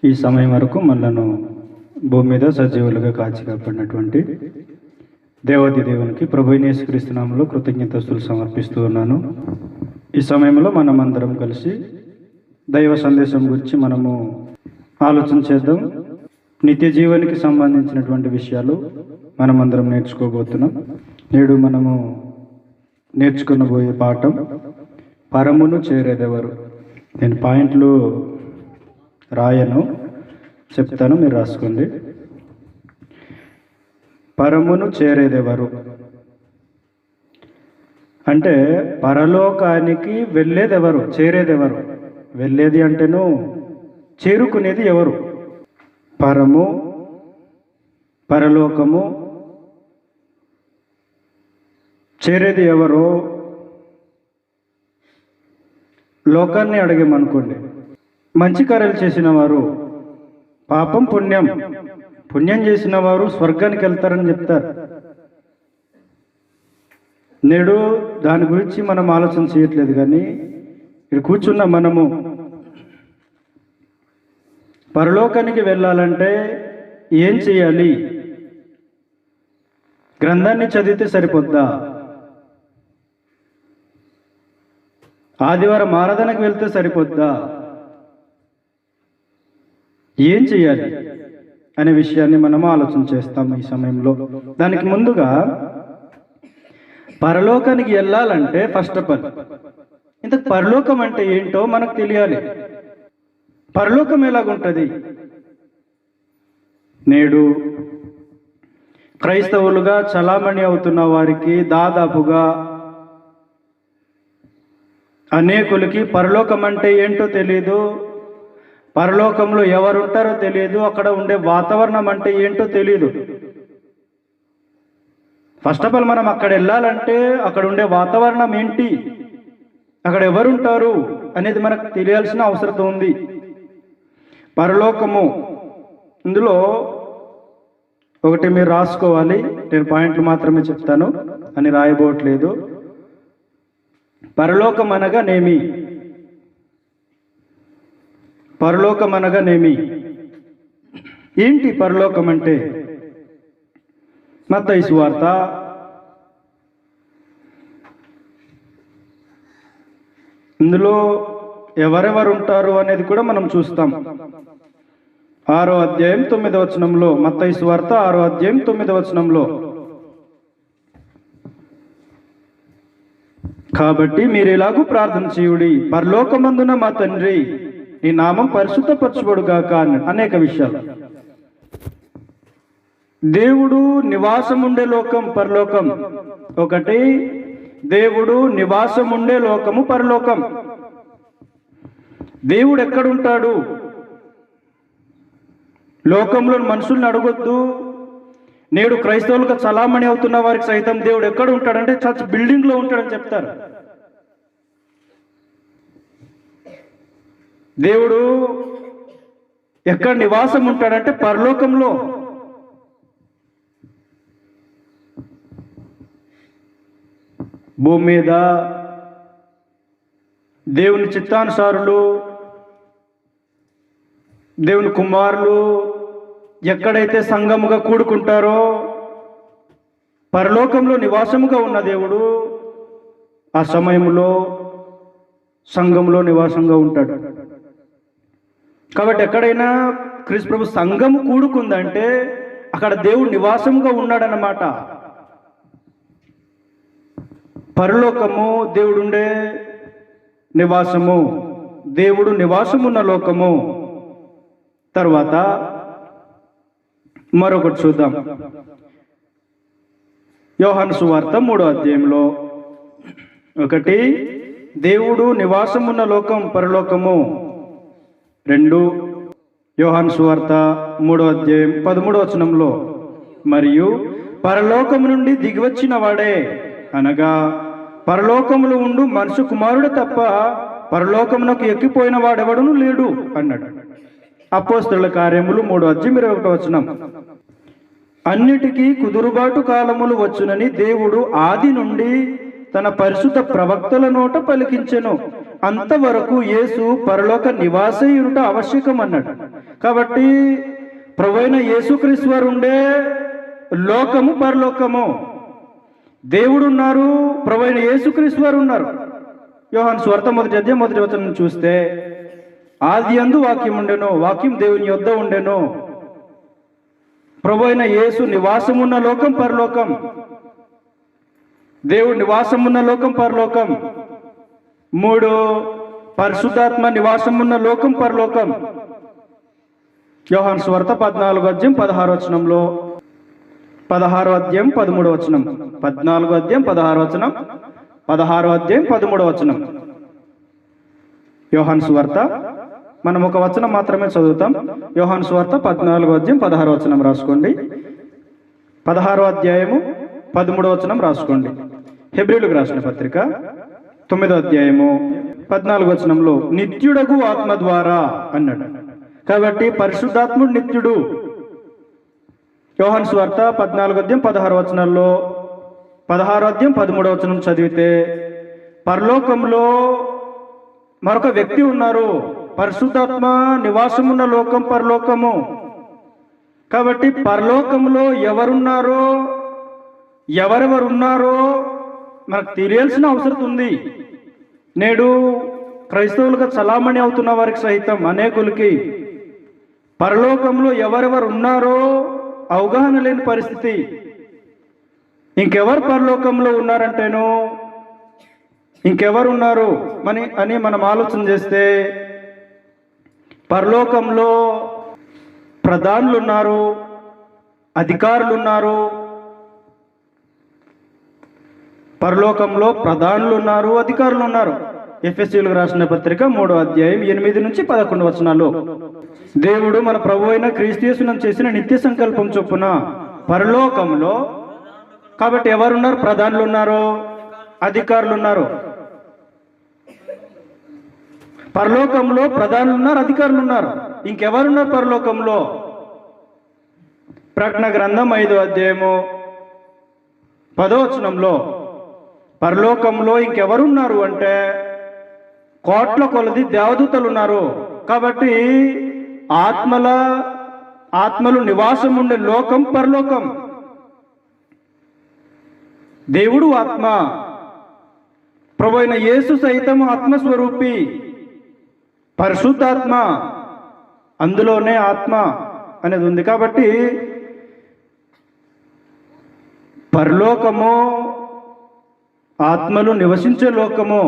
ఈ సమయం వరకు మనలను భూమి మీద సజీవులుగా కాచి కాపాడినటువంటి దేవాది దేవునికి ప్రభువైన యేసుక్రీస్తు నామములో కృతజ్ఞతాస్తుతులు సమర్పిస్తూ ఉన్నాను. ఈ సమయంలో మనం అందరం కలిసి దైవ సందేశం గురించి మనము ఆలోచన చేద్దాం. నిత్య జీవానికి సంబంధించినటువంటి విషయాలు మనమందరం నేర్చుకోబోతున్నాం. నేడు మనము నేర్చుకునబోయే పాఠం పరమును చేరేదెవరు. నేను పాయింట్లు రాయను, చెప్తాను, మీరు రాసుకోండి. పరమును చేరేదెవరు అంటే పరలోకానికి వెళ్ళేదెవరు, చేరేదెవరు. వెళ్ళేది అంటేను చేరుకునేది ఎవరు. పరము, పరలోకము, చేరేది ఎవరు. లోకాన్ని అడిగేమనుకోండి, మంచి కార్యాలు చేసిన వారు పాపం పుణ్యం చేసిన వారు స్వర్గానికి వెళ్తారని చెప్తారు. నేడు దాని గురించి మనం ఆలోచన చేయట్లేదు, కానీ ఇక్కడ కూర్చున్న మనము పరలోకానికి వెళ్ళాలంటే ఏం చేయాలి? గ్రంథాన్ని చదివితే సరిపోద్దా? ఆదివారం ఆరాధనకు వెళ్తే సరిపోద్దా? ఏం చేయాలి అనే విషయాన్ని మనం ఆలోచన చేస్తాం ఈ సమయంలో. దానికి ముందుగా పరలోకానికి వెళ్ళాలంటే ఫస్ట్ ఆఫ్ ఆల్ ఇంత పరలోకం అంటే ఏంటో మనకు తెలియాలి. పరలోకం ఎలాగుంటుంది? నేడు క్రైస్తవులుగా చలామణి అవుతున్న వారికి దాదాపుగా అనేకులకి పరలోకం అంటే ఏంటో తెలియదు, పరలోకంలో ఎవరుంటారో తెలియదు, అక్కడ ఉండే వాతావరణం అంటే ఏంటో తెలియదు. ఫస్ట్ ఆఫ్ ఆల్ మనం అక్కడ వెళ్ళాలంటే అక్కడ ఉండే వాతావరణం ఏంటి, అక్కడ ఎవరుంటారు అనేది మనకు తెలియాల్సిన అవసరం ఉంది. పరలోకము, ఇందులో ఒకటి మీరు రాసుకోవాలి, నేను పాయింట్లు మాత్రమే చెప్తాను అని రాయబోట్లేదు. పరలోకం అనగానేమి? పరలోకం అనగానేమి? ఏంటి పరలోకం అంటే? మత్తయి సువార్త 8 ఎవరెవరు ఉంటారు అనేది కూడా మనం చూస్తాం. 6వ అధ్యాయం 9వ వచనంలో, మత్తయి సువార్త 6వ అధ్యాయం 9వ వచనంలో, కాబట్టి మీరు ఇలాగూ ప్రార్థన చేయుడి, పరలోకమందున మా తండ్రి, నీ నామం పరిశుద్ధపరచబడుగాక. అనేక విషయాలు. దేవుడు నివాసం ఉండే లోకం పరలోకం ఒకటి, దేవుడు నివాసం ఉండే లోకము పరలోకం. దేవుడు ఎక్కడుంటాడు? లోకంలో మనుషుల్ని అడగొద్దు. నేడు క్రైస్తవులుగా చలామణి అవుతున్న వారికి సైతం దేవుడు ఎక్కడ ఉంటాడంటే చర్చ్ బిల్డింగ్లో ఉంటాడని చెప్తారు. దేవుడు ఎక్కడ నివాసం ఉంటాడంటే పరలోకంలో. భూమి మీద దేవుని చిత్తానుసారులు, దేవుని కుమారులు ఎక్కడైతే సంఘముగా కూడుకుంటారో, పరలోకంలో నివాసముగా ఉన్న దేవుడు ఆ సమయంలో సంఘంలో నివాసంగా ఉంటాడు. కాబట్టి ఎక్కడైనా క్రీస్తు ప్రభు సంఘము కూడుకుందంటే అక్కడ దేవుడు నివాసంగా ఉన్నాడన్నమాట. పరలోకము దేవుడుండే నివాసము, దేవుడు నివాసమున్న లోకము. తర్వాత మరొకటి చూద్దాం. యోహాను సువార్త 3వ అధ్యాయంలో, ఒకటి దేవుడు నివాసమున్న లోకం పరలోకము. 2 యోహాను సువార్త 3వ అధ్యాయం 13వ వచనంలో, మరియు పరలోకము నుండి దిగివచ్చిన వాడే, అనగా పరలోకములో ఉండు మనుషు కుమారుడు తప్ప పరలోకమునకు ఎక్కిపోయిన వాడెవడును లేడు అన్నాడు. అపోస్తలుల కార్యములు 3వ అధ్యాయం 21వ వచనం, అన్నిటికీ కుదురుబాటు కాలములు వచ్చునని దేవుడు ఆది నుండి తన పరిశుద్ధ ప్రవక్తల నోట పలికించెను. అంతవరకు యేసు పరలోక నివాసయునుట ఆవశ్యకం అన్నాడు. కాబట్టి ప్రభువైన యేసుక్రీస్తు వారు ఉండే లోకము పరలోకము. దేవుడు ఉన్నారు, ప్రభువైన యేసుక్రీస్తు వారు ఉన్నారు. యోహాను సువార్త 1వ అధ్యాయం 1వ వచనం చూస్తే, ఆదియందు వాక్యం ఉండెను, వాక్యం దేవుని యొద్ద ఉండెను. ప్రభువైన యేసు నివాసమున్న లోకం పరలోకం. దేవుడు నివాసమున్న లోకం పరలోకం. 3, పరిశుద్ధాత్మ నివాసమున్న లోకం పరలోకం. యోహాను సువార్త 14వ అధ్యాయం 16వ వచనంలో, 16వ అధ్యాయం 13వ వచనం, 14వ అధ్యాయం 16వ వచనం, 16వ అధ్యాయం 13వ వచనం. యోహాను సువార్త మనం ఒక వచనం మాత్రమే చదువుతాం. యోహాను సువార్త 14వ అధ్యాయం 16వ వచనం రాసుకోండి. 16వ అధ్యాయము 13వ వచనం రాసుకోండి. హెబ్రీయులకు రాసిన పత్రిక 9వ అధ్యాయము 14వ వచనంలో నిత్యుడగు ఆత్మ ద్వారా అన్నాడు. కాబట్టి పరిశుద్ధాత్ముడు నిత్యుడు. యోహాను సువార్త 14వ అధ్యాయం 16వ వచనాల్లో 16వ అధ్యాయం 13వ వచనం చదివితే, పరలోకంలో మరొక వ్యక్తి ఉన్నారు. పరిశుద్ధాత్మ నివాసమున్న లోకం పరలోకము. కాబట్టి పరలోకంలో ఎవరున్నారో, ఎవరెవరున్నారో మనకు తెలియాల్సిన అవసరం ఉంది. నేడు క్రైస్తవులుగా చలామణి అవుతున్న వారికి సైతం అనేకులకి పరలోకంలో ఎవరెవరు ఉన్నారో అవగాహన లేని పరిస్థితి. ఇంకెవరు పరలోకంలో ఉన్నారంటేనో, ఇంకెవరు ఉన్నారు అని మనం ఆలోచన చేస్తే, పరలోకంలో ప్రధానులు ఉన్నారు, అధికారులు ఉన్నారు. పరలోకంలో ప్రధానులు ఉన్నారు, అధికారులు ఉన్నారు. ఎఫెసీయులకు రాసిన పత్రిక 3వ అధ్యాయం 8 నుంచి 11 వచనాలు, దేవుడు మన ప్రభు అయిన క్రీస్తు యేసునందు చేసిన నిత్య సంకల్పం చొప్పున పరలోకంలో, కాబట్టి ఎవరున్నారు? ప్రధానులు ఉన్నారు, అధికారులు ఉన్నారు. పరలోకంలో ప్రధానులు ఉన్నారు, అధికారులు ఉన్నారు. ఇంకెవరున్నారు పరలోకంలో? ప్రకటన గ్రంథం 5వ అధ్యాయము 10వ వచనంలో పరలోకంలో ఇంకెవరున్నారు అంటే కోట్ల కొలది దేవదూతలు ఉన్నారు. కాబట్టి ఆత్మలు నివాసం ఉండే లోకం పరలోకం. దేవుడు ఆత్మ, ప్రభు అయిన యేసు సైతం ఆత్మస్వరూపి, పరిశుద్ధాత్మ, అందులోనే ఆత్మ అనేది ఉంది. కాబట్టి పరలోకము ఆత్మలు నివసించే లోకము.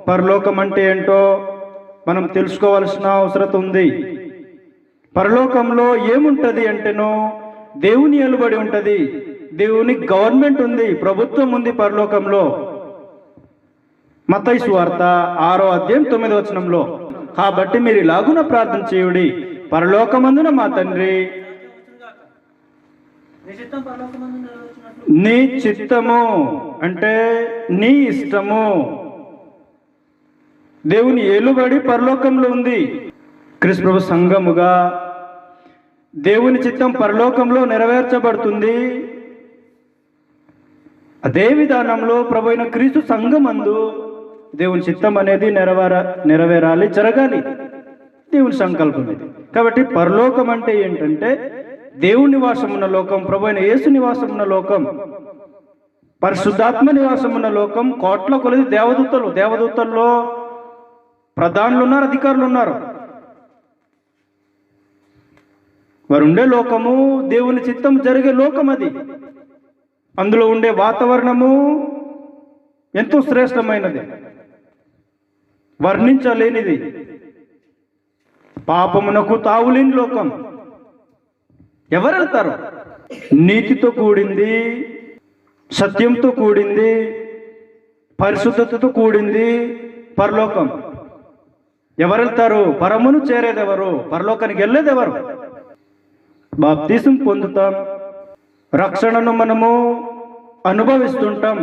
పరలోకం అంటే ఏంటో మనం తెలుసుకోవాల్సిన అవసరం ఉంది. పరలోకంలో ఏముంటది అంటేనో దేవుని ఏలుబడి ఉంటది, దేవుని గవర్నమెంట్ ఉంది, ప్రభుత్వం ఉంది పరలోకంలో. మత్తయి సువార్త 6వ అధ్యాయం 9వ వచనంలో, కాబట్టి మీరు ఇలాగున ప్రార్థన చేయుడి, పరలోకమందున మా తండ్రి, నీ చిత్తము అంటే నీ ఇష్టము. దేవుని ఏలుబడి పరలోకంలో ఉంది. క్రీస్తు ప్రభు సంఘముగా దేవుని చిత్తం పరలోకంలో నెరవేర్చబడుతుంది. అదే విధానంలో ప్రభు అయిన క్రీస్తు సంఘమందు దేవుని చిత్తం అనేది నెరవేరాలి, జరగాలి. దేవుని సంకల్పం ఇది. కాబట్టి పరలోకం అంటే ఏంటంటే దేవుని నివాసం ఉన్న లోకం, ప్రభు అయిన యేసు నివాసం ఉన్న లోకం, పరిశుద్ధాత్మ నివాసం ఉన్న లోకం. కోట్ల కొలది దేవదూతల్లో ప్రధానులు ఉన్నారు, అధికారులు ఉన్నారు. వారు ఉండే లోకము దేవుని చిత్తం జరిగే లోకం. అది అందులో ఉండే వాతావరణము ఎంతో శ్రేష్టమైనది, వర్ణించలేనిది. పాపమునకు తావులేని లోకం. ఎవరు వెళ్తారు? నీతితో కూడింది, సత్యంతో కూడింది, పరిశుద్ధతతో కూడింది పరలోకం. ఎవరు వెళ్తారు? పరమును చేరేదెవరు? పరలోకానికి వెళ్ళేదెవరు? బాప్తిసం పొందుతాం, రక్షణను మనము అనుభవిస్తుంటాం.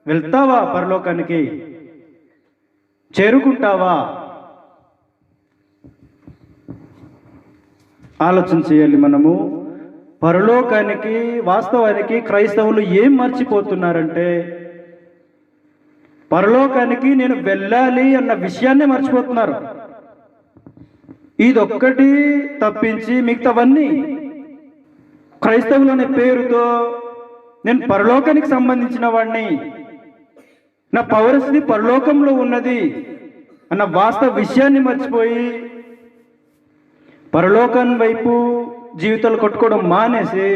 వెళ్తావా పరలోకానికి? చేరుకుంటావా? ఆలోచన చేయాలి మనము. పరలోకానికి వాస్తవానికి క్రైస్తవులు ఏం మర్చిపోతున్నారంటే, పరలోకానికి నేను వెళ్ళాలి అన్న విషయాన్నే మర్చిపోతున్నారు. ఇదొక్కటి తప్పించి మిగతావన్నీ క్రైస్తవులు అనే పేరుతో నేను పరలోకానికి సంబంధించిన వాడిని, నా పౌరస్థితి పరలోకంలో ఉన్నది అన్న వాస్తవ విషయాన్ని మర్చిపోయి పరలోకం వైపు జీవితాలు కొట్టుకోవడం మానేసి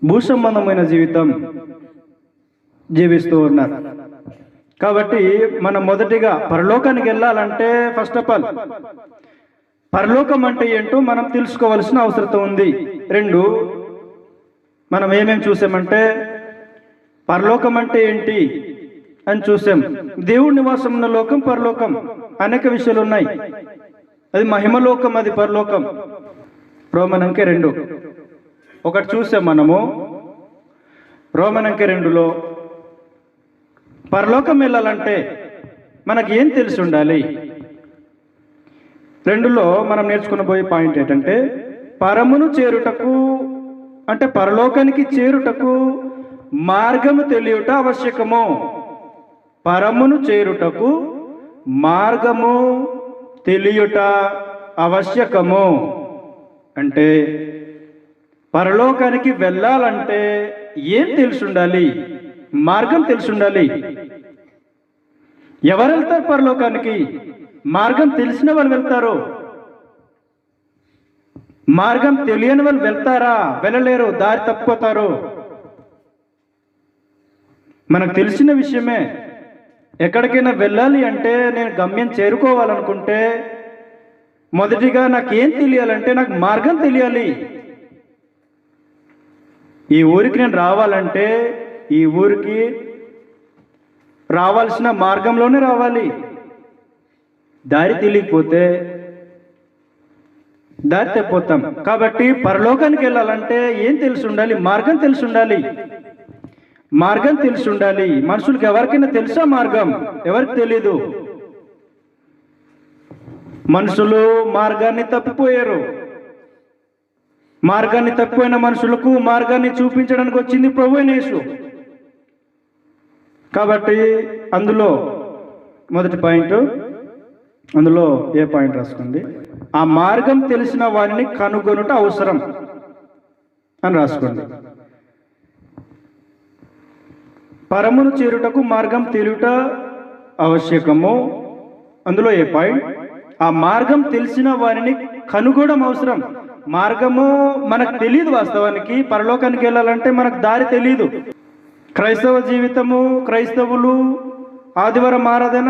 భూసంబంధమైన జీవితం జీవిస్తూ ఉన్నారు. కాబట్టి మనం మొదటిగా పరలోకానికి వెళ్ళాలంటే ఫస్ట్ ఆఫ్ ఆల్ పరలోకం అంటే ఏంటో మనం తెలుసుకోవాల్సిన అవసరం ఉంది. రెండు, మనం ఏమేమి చూసామంటే పరలోకం అంటే ఏంటి అని చూసాం. దేవుడి నివాసం ఉన్న లోకం పరలోకం, అనేక విషయాలు ఉన్నాయి. అది మహిమలోకం, అది పరలోకం. రోమన్ అంకె 2 ఒకటి చూసాం మనము. రోమన్ అంకె 2లో పరలోకం వెళ్ళాలంటే మనకి ఏం తెలిసి ఉండాలి. 2లో మనం నేర్చుకుని పోయే పాయింట్ ఏంటంటే పరమును చేరుటకు అంటే పరలోకానికి చేరుటకు మార్గము తెలియుట ఆవశ్యకము. పరమును చేరుటకు మార్గము తెలియుట ఆవశ్యకము అంటే పరలోకానికి వెళ్ళాలంటే ఏం తెలిసి ఉండాలి? మార్గం తెలిసి ఉండాలి. ఎవరు వెళ్తారు పరలోకానికి? మార్గం తెలిసిన వాళ్ళు వెళ్తారు. మార్గం తెలియని వాళ్ళు వెళ్తారా? వెళ్ళలేరు, దారి తప్పిపోతారు. మనకు తెలిసిన విషయమే. ఎక్కడికైనా వెళ్ళాలి అంటే, నేను గమ్యం చేరుకోవాలనుకుంటే మొదటిగా నాకేం తెలియాలంటే నాకు మార్గం తెలియాలి. ఈ ఊరికి నేను రావాలంటే ఈ ఊరికి రావాల్సిన మార్గంలోనే రావాలి. దారి తెలియకపోతే దారి తప్పిపోతాం. కాబట్టి పరలోకానికి వెళ్ళాలంటే ఏం తెలిసి ఉండాలి? మార్గం తెలిసి ఉండాలి. మార్గం తెలిసి ఉండాలి. మనుషులకు ఎవరికైనా తెలుసా మార్గం? ఎవరికి తెలీదు. మనుషులు మార్గాన్ని తప్పిపోయారు. మార్గాన్ని తప్పిపోయిన మనుషులకు మార్గాన్ని చూపించడానికి వచ్చింది ప్రభువైన యేసు. కాబట్టి అందులో మొదటి పాయింట్, అందులో ఏ పాయింట్ రాసుకోండి, ఆ మార్గం తెలిసిన వారిని కనుగొనుట అవసరం అని రాసుకోండి. పరమును చేరుటకు మార్గం తెలియుట ఆవశ్యకము. అందులో ఏ పాయింట్, ఆ మార్గం తెలిసిన వారిని కనుగొనడం అవసరం. మార్గము మనకు తెలియదు. వాస్తవానికి పరలోకానికి వెళ్ళాలంటే మనకు దారి తెలియదు. క్రైస్తవ జీవితము, క్రైస్తవులు ఆదివారం ఆరాధన,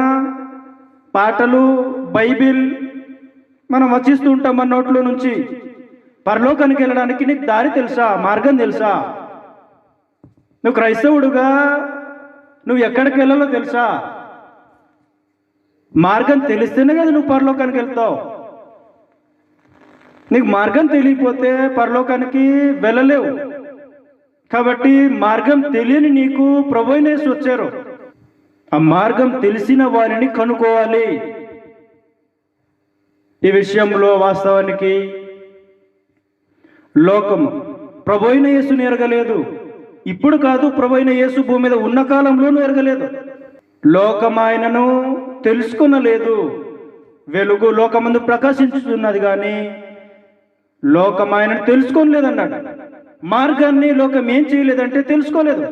పాటలు, బైబిల్ మనం వచ్చిస్తూ ఉంటాం మన నోట్లో నుంచి. పరలోకానికి వెళ్ళడానికి నీకు దారి తెలుసా? మార్గం తెలుసా? నువ్వు క్రైస్తవుడుగా నువ్వు ఎక్కడికి వెళ్ళాలో తెలుసా? మార్గం తెలిస్తేనే కదా నువ్వు పరలోకానికి వెళ్తావు. నీకు మార్గం తెలియకపోతే పరలోకానికి వెళ్ళలేవు. కాబట్టి మార్గం తెలియని నీకు ప్రభువైన యేసు వచ్చారు. ఆ మార్గం తెలిసిన వారిని కనుక్కోవాలి. ఈ విషయంలో వాస్తవానికి లోకము ప్రభువైన యేసుని ఎరగలేదు. ఇప్పుడు కాదు, ప్రభువైన యేసు భూమి మీద ఉన్న కాలంలోనూ ఎరగలేదు. లోకం ఆయనను తెలుసుకొనలేదు. వెలుగు లోకమందు ప్రకాశించుతున్నది కానీ లోకం ఆయనను తెలుసుకోలేదన్నాడు. మార్గాన్ని లోకం ఏం చేయలేదంటే తెలుసుకోలేదు.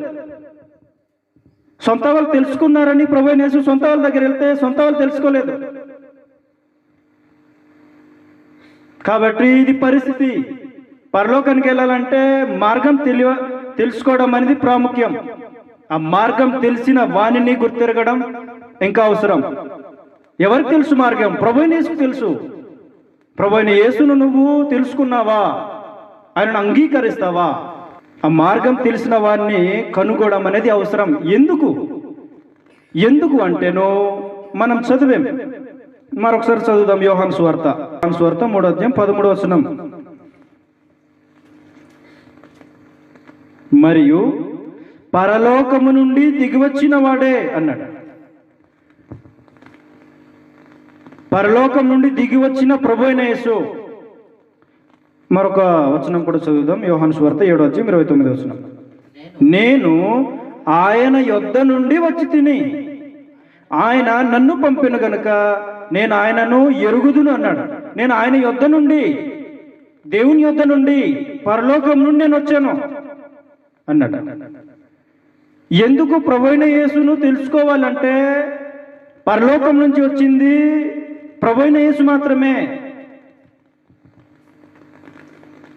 సొంత వాళ్ళు తెలుసుకున్నారని ప్రభువైన యేసు సొంత వాళ్ళ దగ్గర వెళ్తే సొంత వాళ్ళు తెలుసుకోలేదు. కాబట్టి ఇది పరిస్థితి. పరలోకానికి వెళ్ళాలంటే మార్గం తెలుసుకోవడం అనేది ప్రాముఖ్యం. ఆ మార్గం తెలిసిన వాణిని గుర్తిరగడం ఇంకా అవసరం. ఎవరికి తెలుసు మార్గం? ప్రభువైన యేసుకు తెలుసు. ప్రభువైన యేసును నువ్వు తెలుసుకున్నావా? ఆయనను అంగీకరిస్తావా? ఆ మార్గం తెలిసిన వారిని కనుగొనడం అనేది అవసరం. ఎందుకు అంటేనో మనం చదివాం. మరొకసారి చదువుదాం. యోహాను సువార్త 3వ అధ్యాయం 13వ వచనం. మరియు పరలోకము నుండి దిగివచ్చిన వాడే అన్నాడు. పరలోకం నుండి దిగి వచ్చిన ప్రభువైన యేసు. మరొక వచనం కూడా చదువుదాం. యోహాను సువార్త 7వ అధ్యాయం 29వ వచనం. నేను ఆయన యొద్ద నుండి వచ్చి తిని ఆయన నన్ను పంపిన గనుక నేను ఆయనను ఎరుగుదును అన్నాడు. నేను ఆయన యొద్ద నుండి, దేవుని యొద్ద నుండి, పరలోకం నుండి నేను వచ్చాను అన్నాడు. ఎందుకు ప్రభువైన యేసును తెలుసుకోవాలంటే పరలోకం నుంచి వచ్చింది ప్రభువైన యేసు మాత్రమే.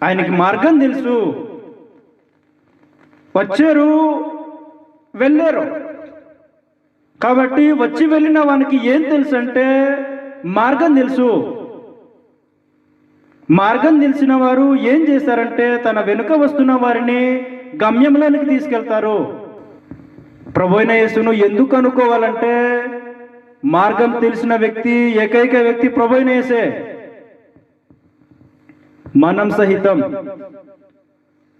ఆయనకి మార్గం తెలుసు. వచ్చారు, వెళ్ళారు. కాబట్టి వచ్చి వెళ్ళిన వానికి ఏం తెలుసు అంటే మార్గం తెలుసు. మార్గం తెలిసిన వారు ఏం చేశారంటే తన వెనుక వస్తున్న వారిని గమ్యంలోనికి తీసుకెళ్తారు. ప్రభువైన యేసును ఎందుకు అనుకోవాలంటే మార్గం తెలిసిన వ్యక్తి, ఏకైక వ్యక్తి ప్రభువైన యేసే. మనం సహితం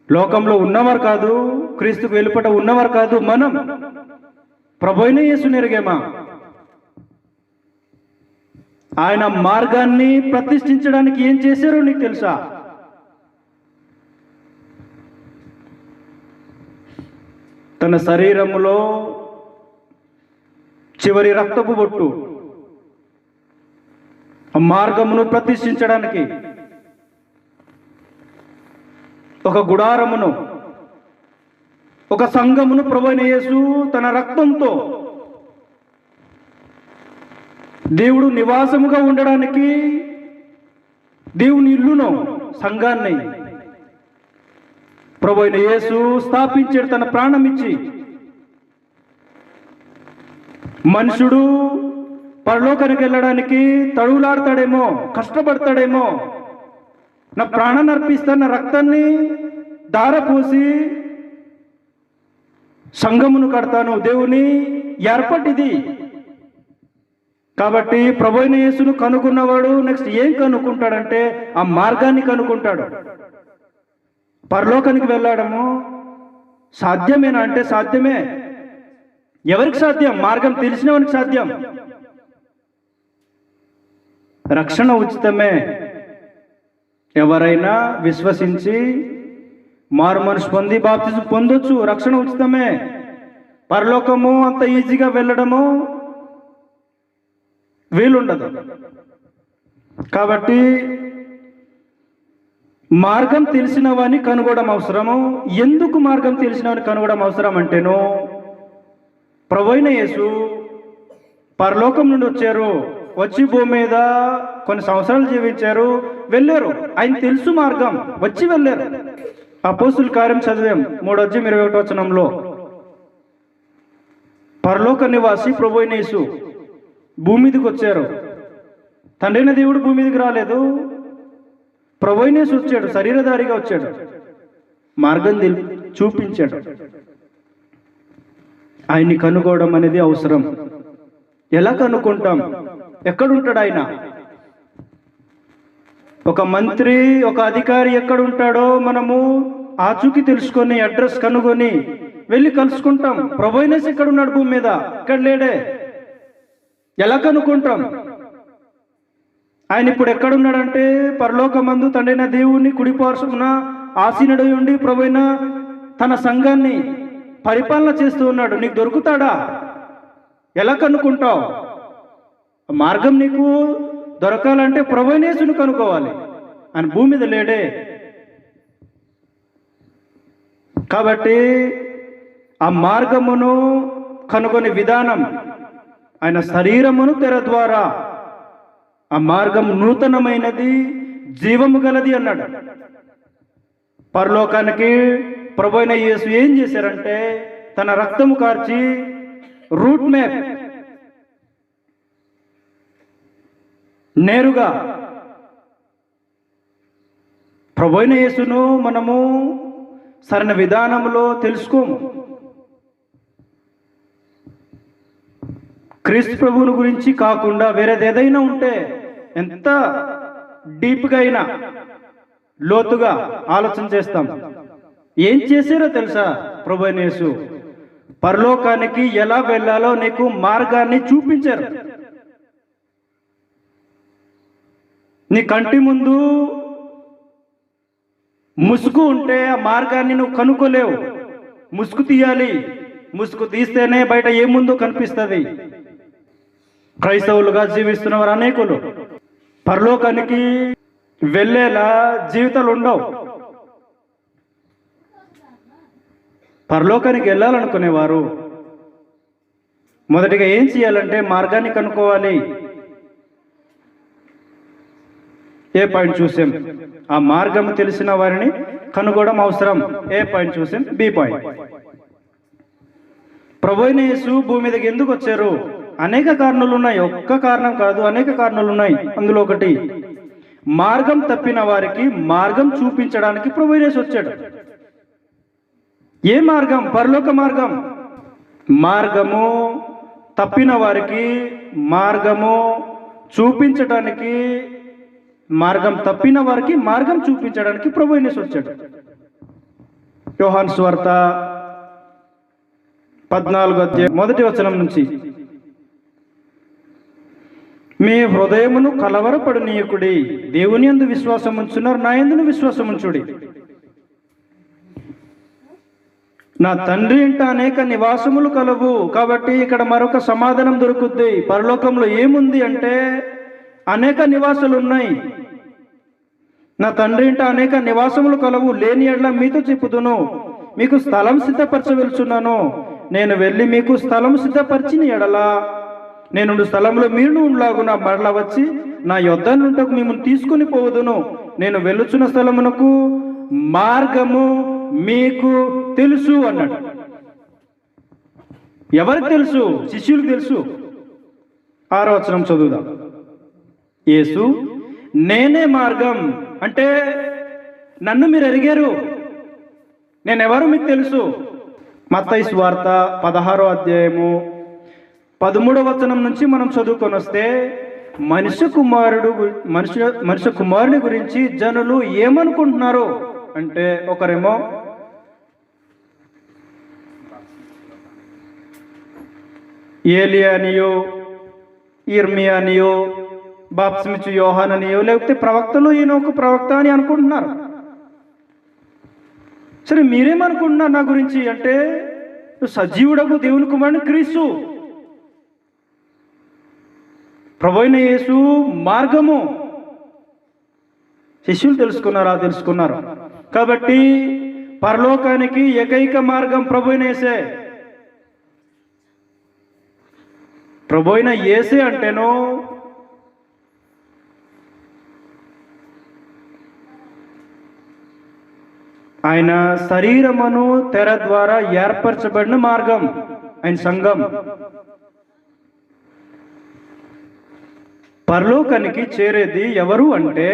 లోకంలో ఉన్నవారు కాదు, క్రీస్తుకు వెలుపట ఉన్నవారు కాదు, మనం ప్రభువైన యేసుని ఎరిగేమా? ఆయన మార్గాన్ని ప్రతిష్ఠించడానికి ఏం చేశారో నీకు తెలుసా? తన శరీరములో చివరి రక్తపు బొట్టు ఆ మార్గమును ప్రతిష్ఠించడానికి ఒక గుడారమును, ఒక సంఘమును ప్రభువైన యేసు తన రక్తంతో దేవుడు నివాసముగా ఉండడానికి దేవుని ఇల్లును, సంఘాన్ని ప్రభువైన యేసు స్థాపించాడు తన ప్రాణం ఇచ్చి. మనుషుడు పరలోకానికి వెళ్ళడానికి తడువులాడతాడేమో, కష్టపడతాడేమో, నా ప్రాణాన్ని అర్పిస్తాను, నా రక్తాన్ని ధారపోసి సంఘమును కడతాను, దేవుని ఏర్పాటిది. కాబట్టి ప్రభువైన యేసును కనుక్కున్నవాడు నెక్స్ట్ ఏం కనుక్కుంటాడంటే ఆ మార్గాన్ని కనుక్కుంటాడు. పరలోకానికి వెళ్ళడము సాధ్యమేనా అంటే సాధ్యమే. ఎవరికి సాధ్యం? మార్గం తెలిసిన వానికి సాధ్యం. రక్షణ ఉచితమే. ఎవరైనా విశ్వసించి మారు మనసు పొంది బాప్తిజం పొందొచ్చు. రక్షణ ఉచితమే. పరలోకము అంత ఈజీగా వెళ్ళడము వీలుండదు. కాబట్టి మార్గం తెలిసిన వాడిని కనుగొనడం అవసరము. ఎందుకు మార్గం తెలిసిన వాడిని కనుగొనడం అవసరం అంటేను, ప్రభువైన యేసు పరలోకం నుండి వచ్చారు, వచ్చి భూమి మీద కొన్ని సంవత్సరాలు జీవించారు, వెళ్ళారు. ఆయన తెలుసు మార్గం, వచ్చి వెళ్ళారు. అపోస్తుల కార్యం చదివాం 3:21 పరలోక నివాసి ప్రభువైన యేసు భూమి మీదకి వచ్చారు. తండ్రైన దేవుడు భూమి మీదకి రాలేదు, ప్రభువైన యేసు వచ్చాడు, శరీరధారిగా వచ్చాడు, మార్గం చూపించాడు. ఆయన్ని కనుగోవడం అనేది అవసరం. ఎలా కనుక్కుంటాం? ఎక్కడుంటాడు ఆయన? ఒక మంత్రి, ఒక అధికారి ఎక్కడుంటాడో మనము ఆచూకీ తెలుసుకొని అడ్రస్ కనుగొని వెళ్ళి కలుసుకుంటాం. ప్రభువైన యేసు ఎక్కడున్నాడు? భూమి మీద. ఇక్కడ లేడే. ఎలా కనుక్కుంటాం? ఆయన ఇప్పుడు ఎక్కడున్నాడంటే పరలోకమందు తండ్రైన దేవుని కుడిపార్శ్వమున ఆసీనుడై ఉండి ప్రభువైన తన సంఘాన్ని పరిపాలన చేస్తూ ఉన్నాడు. నీకు దొరుకుతాడా? ఎలా కనుక్కుంటావు? మార్గం నీకు దొరకాలంటే ప్రభువైన యేసును కనుక్కోవాలి. ఆయన భూమి మీద లేడే. కాబట్టి ఆ మార్గమును కనుగొనే విధానం ఆయన శరీరమును తెర ద్వారా, ఆ మార్గం నూతనమైనది, జీవము గలది అన్నాడు. పరలోకానికి ప్రభువైన యేసు ఏం చేశారంటే తన రక్తము కార్చి రూట్ మ్యాప్ నేరుగా ప్రభువైన యేసును మనము సరైన విధానంలో తెలుసుకోము. క్రీస్తు ప్రభువుని గురించి కాకుండా వేరేది ఏదైనా ఉంటే ఎంత డీప్గా అయినా లోతుగా ఆలోచన చేస్తాం. ఏం చేశారో తెలుసా? ప్రభువైన యేసు పరలోకానికి ఎలా వెళ్ళాలో నీకు మార్గాన్ని చూపించారు. నీ కంటి ముందు ముసుగు ఉంటే ఆ మార్గాన్ని నువ్వు కనుక్కోలేవు. ముసుగు తీయాలి. ముసుగు తీస్తేనే బయట ఏముందో కనిపిస్తుంది. క్రైస్తవులుగా జీవిస్తున్న వారు అనేకులు. పరలోకానికి వెళ్ళేలా జీవితాలు ఉండవు. పరలోకానికి వెళ్ళాలనుకునేవారు మొదటిగా ఏం చేయాలంటే మార్గాన్ని కనుక్కోవాలి. ఏ పాయింట్ చూసాం? ఆ మార్గం తెలిసిన వారిని కనుగొనడం అవసరం. ఏ పాయింట్ చూసాం? B point. ప్రభువైన యేసు భూమి మీదకి ఎందుకు వచ్చారు? అనేక కారణాలు ఉన్నాయి. ఒక్క కారణం కాదు, అనేక కారణాలు ఉన్నాయి. అందులో ఒకటి, మార్గం తప్పిన వారికి మార్గం చూపించడానికి ప్రభువైన యేసు వచ్చాడు. ఏ మార్గం? పరలోక మార్గం. మార్గము తప్పిన వారికి మార్గము చూపించడానికి, మార్గం తప్పిన వారికి మార్గం చూపించడానికి ప్రభువైన యేసు వచ్చాడు. యోహాను సువార్త 14వ అధ్యాయం 1వ వచనం నుంచి, మీ హృదయమును కలవరపడనీయకుడి, దేవుని యందు విశ్వాసం ఉంచున్నారు, నా యందును విశ్వాసం ఉంచుడి. నా తండ్రి ఇంట అనేక నివాసములు కలవు. కాబట్టి ఇక్కడ మరొక సమాధానం దొరుకుద్ది. పరలోకంలో ఏముంది అంటే అనేక నివాసాలు ఉన్నాయి. నా తండ్రి ఇంట అనేక నివాసములు కలవు, లేని ఎడల మీతో చెప్పుదును, మీకు స్థలం సిద్ధపరచవెలుచున్నాను. నేను వెళ్ళి మీకు స్థలం సిద్ధపరిచిన ఎడల నేను స్థలంలో మీరు ఉండలాగున మరలా వచ్చి నా యొద్ద నుంటకు మిమ్మల్ని తీసుకుని పోవదును. నేను వెళ్ళుచున్న స్థలమునకు మార్గము మీకు తెలుసు అన్నాడు. ఎవరికి తెలుసు? శిష్యులకు తెలుసు. 6వ వచనం చదువుదాం. యేసు, నేనే మార్గం అంటే నన్ను మీరు ఎరిగారు, నేనెవరు మీకు తెలుసు. మత్తయి సువార్త 16వ అధ్యాయము 13వ వచనం నుంచి మనం చదువుకొని వస్తే, మనుష్య కుమారుడి గురించి జనులు ఏమనుకుంటున్నారు అంటే, ఒకరేమో ఏలియా అనియో, ఇర్మియా అనియో, బాప్తిస్మిచ్చు యోహాన్ అనియో, లేకపోతే ప్రవక్తలు ఈయన ఒక ప్రవక్త అని అనుకుంటున్నారు. సరే, మీరేమనుకుంటున్నారు నా గురించి అంటే, సజీవుడకు దేవుని కుమారుని క్రీస్తు, ప్రభువైన యేసు మార్గము. శిష్యులు తెలుసుకున్నారు. కాబట్టి పరలోకానికి ఏకైక మార్గం ప్రభువైన యేసే. ప్రభువైన యేసే అంటేనో ఆయన శరీరమును తెర ద్వారా ఏర్పరచబడిన మార్గం, ఆయన సంఘం. పరలోకానికి చేరేది ఎవరు అంటే,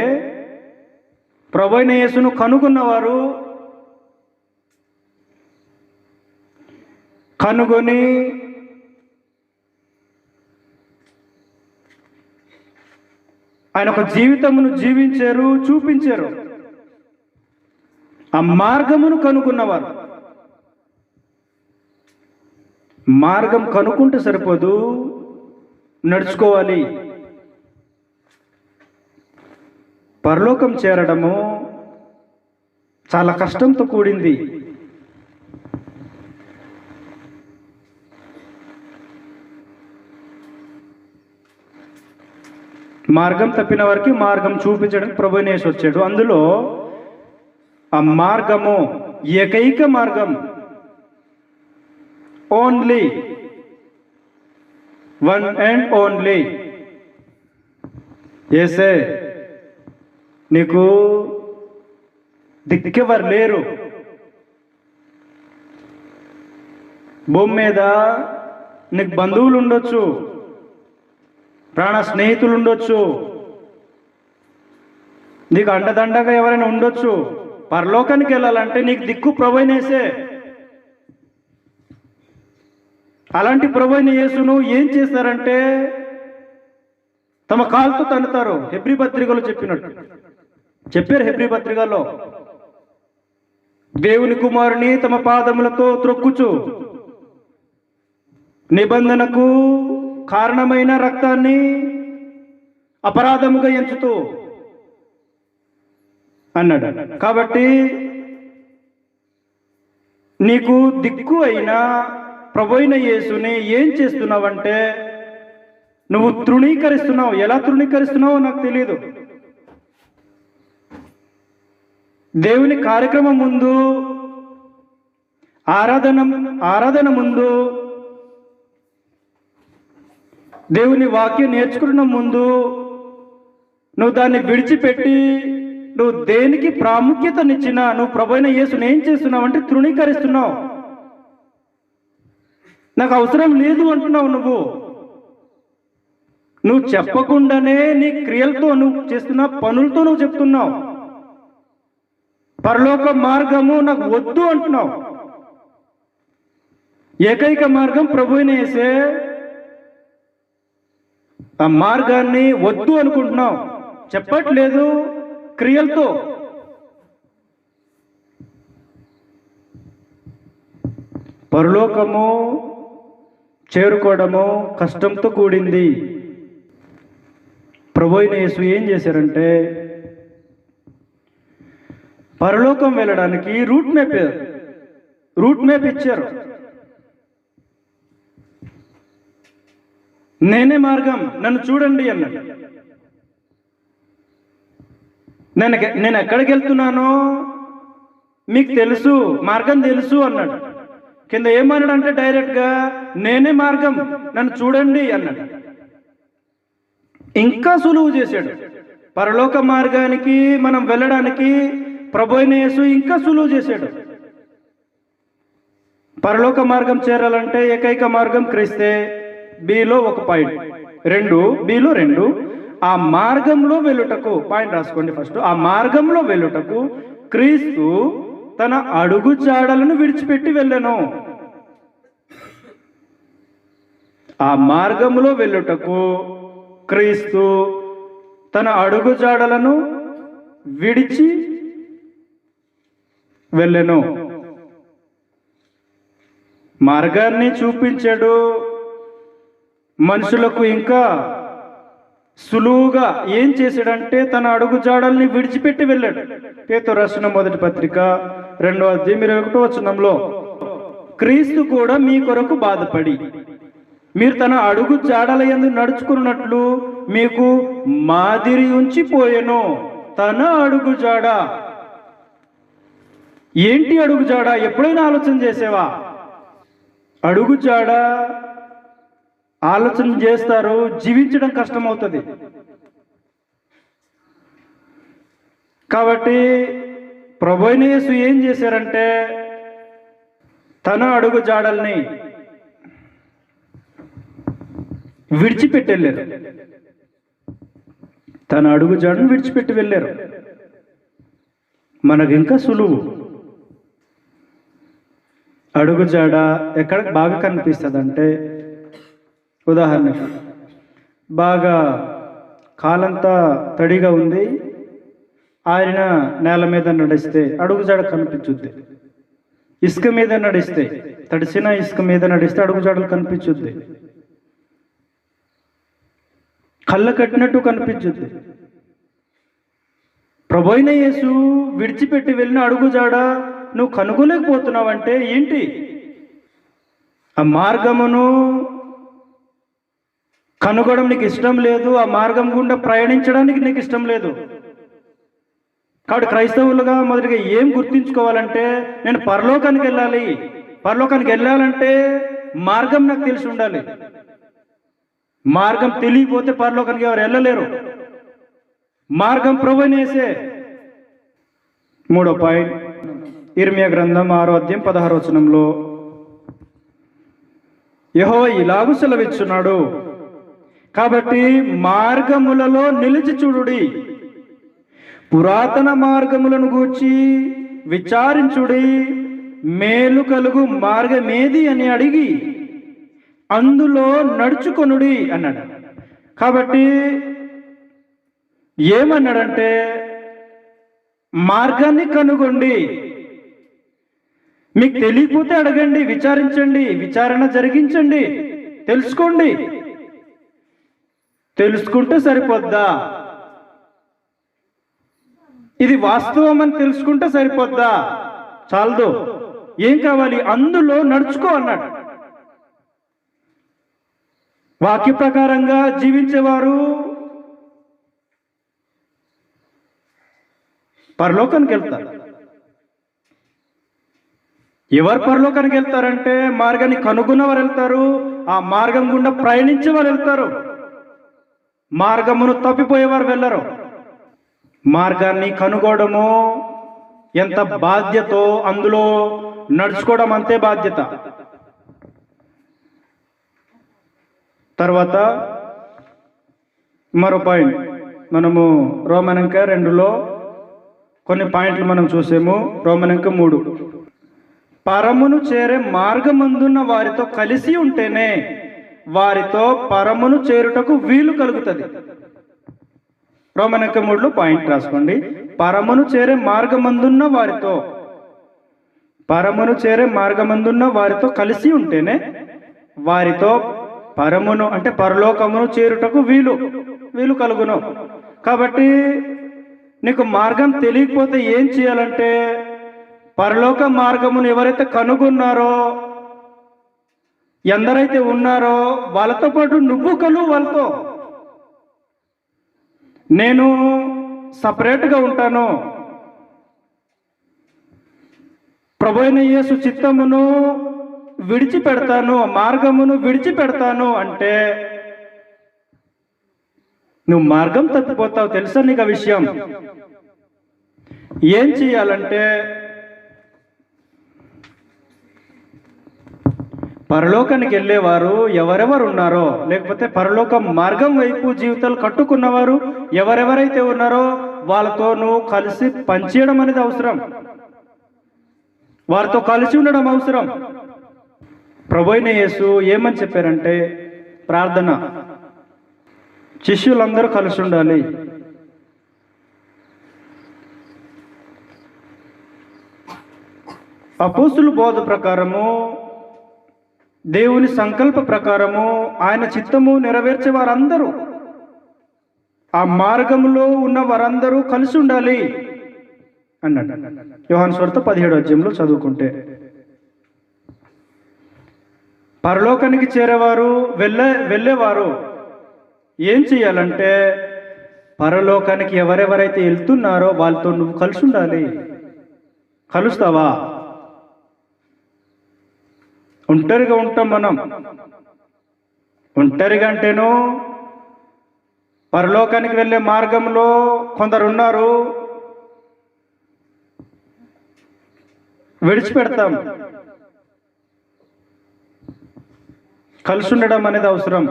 ప్రభువైన యేసును కనుగొన్నవారు, కనుగొని ఆయన ఒక జీవితమును జీవించారు, చూపించారు. ఆ మార్గమును కనుగొన్నవారు. మార్గం కనుక్కుంటే సరిపోదు, నడుచుకోవాలి. పరలోకం చేరడము చాలా కష్టంతో కూడింది. మార్గం తప్పిన వారికి మార్గం చూపించడానికి ప్రభువైన యేసు వచ్చాడు. అందులో ఆ మార్గము ఏకైక మార్గం, ఓన్లీ వన్ అండ్ ఓన్లీ యేసే. నీకు దిక్కెవరు లేరు. భూమి మీద నీకు బంధువులు ఉండొచ్చు, ప్రాణ స్నేహితులు ఉండొచ్చు, నీకు అండదండగా ఎవరైనా ఉండొచ్చు. పరలోకానికి వెళ్ళాలంటే నీకు దిక్కు ప్రభువైన యేసే. అలాంటి ప్రభువైన యేసును ఏం చేస్తారంటే తమ కాలుతో తన్నుతారు. హెబ్రీ పత్రికలో చెప్పారు. హెబ్రీ పత్రికలో, దేవుని కుమారుని తమ పాదములతో త్రొక్కుచు నిబంధనకు కారణమైన రక్తాన్ని అపరాధముగా ఎంచుతూ అన్నాడు. కాబట్టి నీకు దిక్కు అయిన ప్రభువైన యేసుని ఏం చేస్తున్నావంటే నువ్వు తృణీకరిస్తున్నావు. ఎలా తృణీకరిస్తున్నావో నాకు తెలియదు. దేవుని కార్యక్రమం ముందు, ఆరాధన ముందు, దేవుని వాక్యం నేర్చుకున్న ముందు నువ్వు దాన్ని విడిచిపెట్టి నువ్వు దేనికి ప్రాముఖ్యతనిచ్చినా నువ్వు ప్రభువైన యేసుని ఏం చేస్తున్నావు అంటే తృణీకరిస్తున్నావు. నాకు అవసరం లేదు అంటున్నావు. నువ్వు చెప్పకుండానే నీ క్రియలతో, నువ్వు చేస్తున్న పనులతో నువ్వు చెప్తున్నావు. పరలోక మార్గము నాకు వద్దు అంటున్నావు. ఏకైక మార్గం ప్రభువైన యేసే. ఆ మార్గాన్ని వద్దు అనుకుంటున్నావు. చెప్పట్లేదు, క్రియలతో. పరలోకము చేరుకోవడము కష్టంతో కూడింది. ప్రభువైన యేసు ఏం చేశారంటే పరలోకం వెళ్ళడానికి రూట్ మ్యాప్ ఇచ్చారు. నేనే మార్గం, నన్ను చూడండి అన్నాడు. నేను ఎక్కడికి వెళ్తున్నానో మీకు తెలుసు, మార్గం తెలుసు అన్నాడు. కింద ఏమన్నాడంటే డైరెక్ట్గా నేనే మార్గం, నన్ను చూడండి అన్నాడు. ఇంకా సులువు చేశాడు. పరలోక మార్గానికి మనం వెళ్ళడానికి ప్రభువైన యేసు ఇంకా సులువు చేశాడు. పరలోక మార్గం చేరాలంటే ఏకైక మార్గం క్రీస్తే. బిలో ఒక పాయింట్, 2 బిలో 2. ఆ మార్గంలో వెళ్ళుటకు, పాయింట్ రాసుకోండి ఫస్ట్. ఆ మార్గంలో వెళ్ళుటకు క్రీస్తు తన అడుగు జాడలను విడిచిపెట్టి వెళ్ళెను. ఆ మార్గంలో వెళ్ళుటకు క్రీస్తు తన అడుగు జాడలను విడిచి వెళ్ళెను. మార్గాన్ని చూపించాడు. మనుషులకు ఇంకా సులువుగా ఏం చేశాడంటే తన అడుగు జాడల్ని విడిచిపెట్టి వెళ్ళాడు. పేతురు రాసిన మొదటి పత్రిక 2వ అధ్యాయం 21వ వచనంలో క్రీస్తు కూడా మీ కొరకు బాధపడి మీరు తన అడుగు జాడల యందు నడుచుకున్నట్లు మీకు మాదిరి ఉంచిపోయెను. తన అడుగు జాడ. ఏంటి అడుగు జాడ? ఎప్పుడైనా ఆలోచన చేసేవా? అడుగు జాడ ఆలోచన చేస్తారు, జీవించడం కష్టమవుతుంది. కాబట్టి ప్రభువైన యేసు ఏం చేశారంటే తన అడుగు జాడల్ని విడిచిపెట్టి వెళ్ళారు. తన అడుగు జాడను విడిచిపెట్టి వెళ్ళారు. మనకు ఇంకా సులువు. అడుగు జాడ ఎక్కడ బాగా కనిపిస్తుంది అంటే, ఉదాహరణకి బాగా కాలంతా తడిగా ఉంది, ఆయన నేల మీద నడిస్తే అడుగు జాడ కనిపించుద్ది. ఇసుక మీద నడిస్తే, తడిసిన ఇసుక మీద నడిస్తే అడుగు జాడలు కనిపించుద్ది. కళ్ళ కట్టినట్టు కనిపించుద్ది. ప్రభువైన యేసు విడిచిపెట్టి వెళ్ళిన అడుగు జాడ నువ్వు కనుగొలేకపోతున్నావంటే ఏంటి? ఆ మార్గమును కనుగొనడం నీకు ఇష్టం లేదు. ఆ మార్గం గుండా ప్రయాణించడానికి నీకు ఇష్టం లేదు. కాబట్టి క్రైస్తవులుగా మొదటిగా ఏం గుర్తించుకోవాలంటే, నేను పరలోకానికి వెళ్ళాలి. పరలోకానికి వెళ్ళాలంటే మార్గం నాకు తెలిసి ఉండాలి. మార్గం తెలియకపోతే పరలోకానికి ఎవరు వెళ్ళలేరు. మార్గం ప్రభువైన యేసే. 3వ పాయింట్, ఇర్మియా గ్రంథం 6వ అధ్యాయం 16వ వచనంలో యెహోవా ఇలాగు సెలవిచ్చున్నాడు, కాబట్టి మార్గములలో నిలిచి చూడుడి, పురాతన మార్గములను గూర్చి విచారించుడి, మేలు కలుగు మార్గమేది అని అడిగి అందులో నడుచుకొనుడి అన్నాడు. కాబట్టి ఏమన్నాడంటే మార్గాన్ని కనుగొండి. మీకు తెలియకపోతే అడగండి, విచారించండి, విచారణ జరిగించండి, తెలుసుకోండి. తెలుసుకుంటే సరిపోద్దా? ఇది వాస్తవం అని తెలుసుకుంటే సరిపోద్దా? చాలదు. ఏం కావాలి? అందులో నడుచుకో అన్నాడు. వాక్య ప్రకారంగా జీవించేవారు పరలోకానికి వెళ్తారు. ఎవరు పరలోకానికి వెళ్తారంటే మార్గాన్ని కనుగొన్న వారు వెళ్తారు, ఆ మార్గం గుండా ప్రయాణించే వారు వెళ్తారు. మార్గమును తప్పిపోయేవారు వెళ్ళరు. మార్గాన్ని కనుగోవడము ఎంత బాధ్యతో అందులో నడుచుకోవడం అంతే బాధ్యత. తర్వాత మరో పాయింట్, మనము రోమనంక 2లో కొన్ని పాయింట్లు మనం చూసాము. రోమనంక 3, పరమును చేరే మార్గమందున్న వారితో కలిసి ఉంటేనే వారితో పరమును చేరుటకు వీలు కలుగుతుంది. రోమనంక 3లో పాయింట్ రాసుకోండి. పరమును చేరే మార్గమందున్న వారితో, పరమును చేరే మార్గమందున్న వారితో కలిసి ఉంటేనే వారితో పరమును అంటే పరలోకమును చేరుటకు వీలు కలుగును. కాబట్టి నీకు మార్గం తెలియకపోతే ఏం చేయాలంటే, పరలోక మార్గమును ఎవరైతే కనుగొన్నారో, ఎందరైతే ఉన్నారో వాళ్ళతో పాటు నువ్వు వాళ్ళతో. నేను సపరేట్గా ఉంటాను, ప్రభువైన యేసు చిత్తమును విడిచిపెడతాను, మార్గమును విడిచిపెడతాను అంటే నువ్వు మార్గం తప్పిపోతావు. తెలుసా నీకు ఆ విషయం? ఏం చేయాలంటే, పరలోకానికి వెళ్ళేవారు ఎవరెవరు ఉన్నారో, లేకపోతే పరలోక మార్గం వైపు జీవితాలు కట్టుకున్నవారు ఎవరెవరైతే ఉన్నారో వాళ్ళతో నువ్వు కలిసి పనిచేయడం అనేది అవసరం, వారితో కలిసి ఉండడం అవసరం. ప్రభువైన యేసు ఏమని చెప్పారంటే, ప్రార్థన శిష్యులందరూ కలిసి ఉండాలి. అపోస్తుల బోధ ప్రకారము, దేవుని సంకల్ప ప్రకారము ఆయన చిత్తము నెరవేర్చే వారందరూ, ఆ మార్గంలో ఉన్న వారందరూ కలిసి ఉండాలి అన్నాడు. యోహాను సువార్త 17వ అధ్యాయంలో చదువుకుంటే, పరలోకానికి చేరేవారు వెళ్ళేవారు ఏం చేయాలంటే, పరలోకానికి ఎవరెవరైతే వెళ్తున్నారో వాళ్ళతో నువ్వు కలిసి ఉండాలి. కలుస్తావా? ఒంటరిగా ఉంటాం మనం. ఒంటరిగా అంటేను పరలోకానికి వెళ్ళే మార్గంలో కొందరు ఉన్నారు, విడిచిపెడతాం. కలిసి ఉండడం అనేది అవసరం.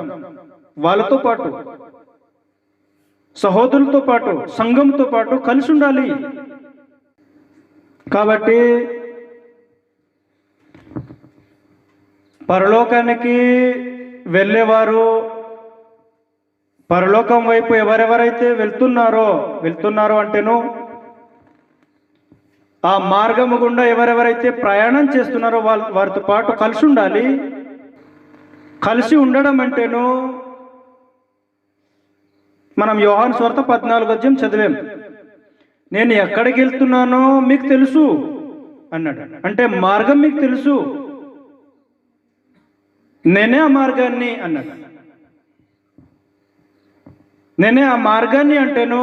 వాళ్ళతో పాటు, సహోదరులతో పాటు, సంఘంతో పాటు కలిసి ఉండాలి. కాబట్టి పరలోకానికి వెళ్ళేవారు, పరలోకం వైపు ఎవరెవరైతే వెళ్తున్నారో అంటేను ఆ మార్గము గుండా ఎవరెవరైతే ప్రయాణం చేస్తున్నారో వారితో పాటు కలిసి ఉండాలి. కలిసి ఉండడం అంటేను, మనం యోహాను సువార్త 14వ అధ్యాయం చదివాం. నేను ఎక్కడికి వెళ్తున్నానో మీకు తెలుసు అన్నాడు. అంటే మార్గం మీకు తెలుసు, నేనే ఆ మార్గాన్ని అన్నాడు. నేనే ఆ మార్గాన్ని అంటేను,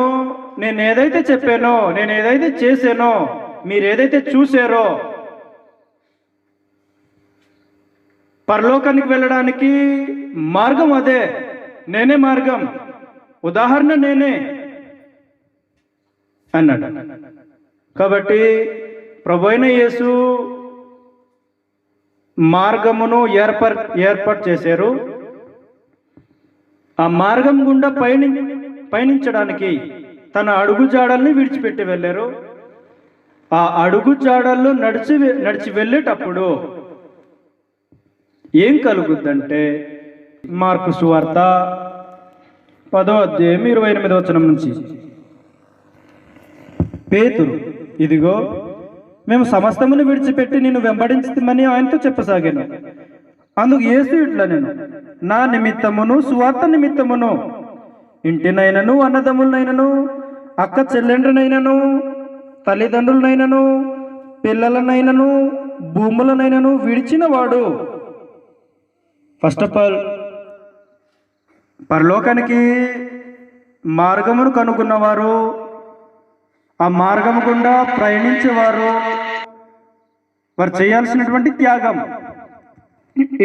నేను ఏదైతే చెప్పానో, నేను ఏదైతే చేశానో, మీరు ఏదైతే చూసారో, పరలోకానికి వెళ్ళడానికి మార్గం అదే. నేనే మార్గం, ఉదాహరణ నేనే అన్నాడు. కాబట్టి ప్రభువైన యేసు మార్గమును ఏర్పాటు చేశారు. ఆ మార్గం గుండా పయనించడానికి తన అడుగుజాడల్ని విడిచిపెట్టి వెళ్ళారు. ఆ అడుగుజాడల్లో నడిచి వెళ్ళేటప్పుడు ఏం కలుగుద్దంటే, మార్కు సువార్త 10వ అధ్యాయం 28వ వచనం నుంచి, పేతురు, ఇదిగో మేము సమస్తమును విడిచిపెట్టి నిన్ను వెంబడించమని ఆయనతో చెప్పసాగాను. అందుకు యేసు ఇట్లా, నేను నా నిమిత్తమును సువార్త నిమిత్తమును ఇంటినైనను, అన్నదమ్ములనైనను, అక్క చెల్లెండ్రనైనను, తల్లిదండ్రులనైనను, పిల్లలనైనను, భూములనైనను విడిచిన వాడు, ఫస్ట్ ఆఫ్ ఆల్ పరలోకానికి మార్గమును కనుగొన్నవారు, ఆ మార్గము గుండా ప్రయాణించేవారు, వారు చేయాల్సినటువంటి త్యాగం.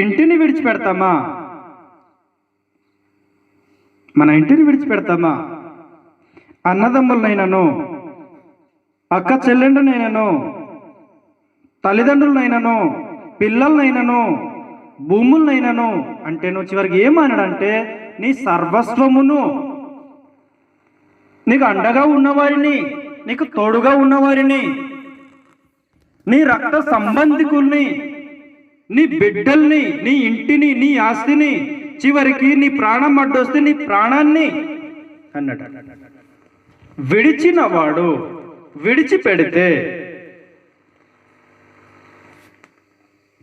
ఇంటిని విడిచిపెడతామా? మన ఇంటిని విడిచిపెడతామా? అన్నదమ్ములనైనను, అక్క చెల్లెండునైనను, తల్లిదండ్రులనైనను, పిల్లలనైనను, భూములనైనను, అంటే నువ్వు చివరికి ఏమన్నాడంటే నీ సర్వస్వమును, నీకు అండగా ఉన్నవారిని, నీకు తోడుగా ఉన్నవారిని, నీ రక్త సంబంధికుల్ని, నీ బిడ్డల్ని, నీ ఇంటిని, నీ ఆస్తిని, చివరికి నీ ప్రాణం అడ్డొస్తే నీ ప్రాణాన్ని అన్నాడు. విడిచిన వాడు విడిచిపెడితే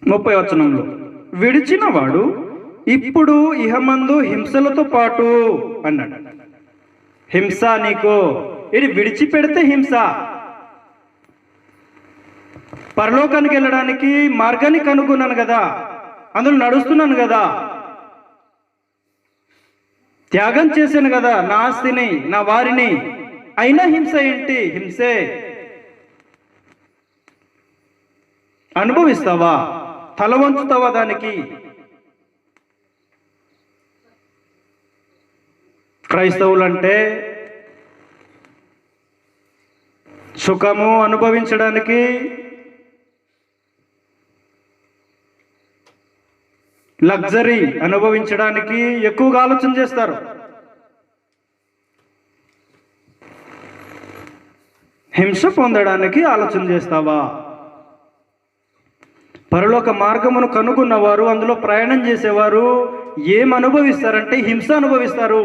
30వ వచనంలో విడిచిన వాడు ఇప్పుడు ఇహమందు హింసలతో పాటు అన్నాడు. హింస నీకు, ఇది విడిచిపెడితే హింస. పరలోకానికి వెళ్ళడానికి మార్గాన్ని కనుగొన్నాను కదా, అందులో నడుస్తున్నాను కదా, త్యాగం చేశాను కదా నా ఆస్తిని, నా వారిని, అయినా హింస ఏంటి? హింసే. అనుభవిస్తావా? తల వంచుతావా దానికి? క్రైస్తవులంటే సుఖము అనుభవించడానికి, లగ్జరీ అనుభవించడానికి ఎక్కువగా ఆలోచన చేస్తారు. హింస పొందడానికి ఆలోచన చేస్తావా? పరలోక మార్గమును కనుగొన్నవారు, అందులో ప్రయాణం చేసేవారు ఏం అనుభవిస్తారంటే హింస అనుభవిస్తారు.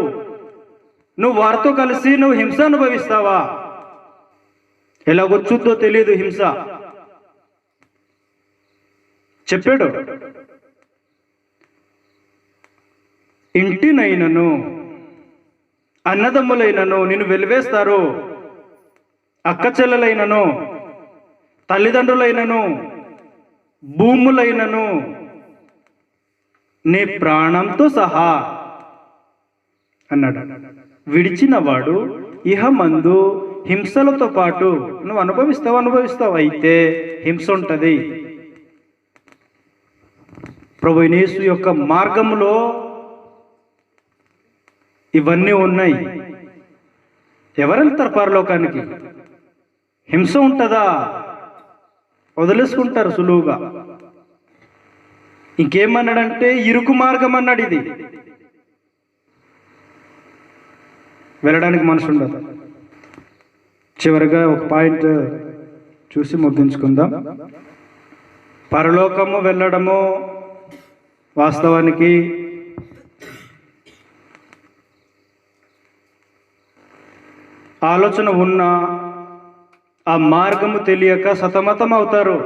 నువ్వు వారితో కలిసి నువ్వు హింస అనుభవిస్తావా? ఎలాగొచ్చుద్దో తెలియదు హింస. చెప్పాడు, ఇంటినైనను, అన్నదమ్ములైనను నిన్ను వెలివేస్తారు, అక్క చెల్లెలైనను, తల్లిదండ్రులైనను, భూములైనను, నీ ప్రాణంతో సహా అన్నాడు. విడిచిన వాడు ఇహమందు హింసలతో పాటు నువ్వు అనుభవిస్తావు. అయితే హింస ఉంటుంది. ప్రభు యేసు యొక్క మార్గంలో ఇవన్నీ ఉన్నాయి. ఎవరెళ్తారు పరలోకానికి? హింస ఉంటుందా? వదిలేసుకుంటారు సులువుగా. ఇంకేమన్నాడంటే ఇరుకు మార్గం అన్నాడు. ఇది వెళ్ళడానికి మనసు ఉండదు. చివరిగా ఒక పాయింట్ చూసి ముగించుకుందాం. పరలోకము వెళ్ళడము వాస్తవానికి ఆలోచన ఉన్న ఆ మార్గము తెలియక సతమతం అవుతారు.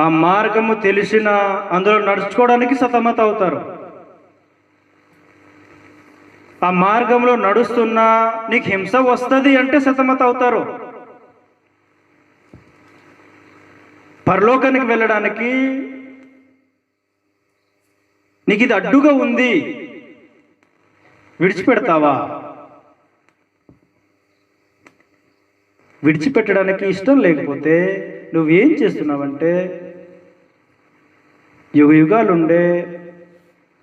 ఆ మార్గము తెలిసిన అందులో నడుచుకోవడానికి సతమతం అవుతారు. ఆ మార్గంలో నడుస్తున్నా నీకు హింస వస్తుంది అంటే సతమతం అవుతారు. పరలోకానికి వెళ్ళడానికి నీకు ఇది అడ్డుగా ఉంది, విడిచిపెడతావా? విడిచిపెట్టడానికి ఇష్టం లేకపోతే నువ్వేం చేస్తున్నావంటే యుగ యుగాలుండే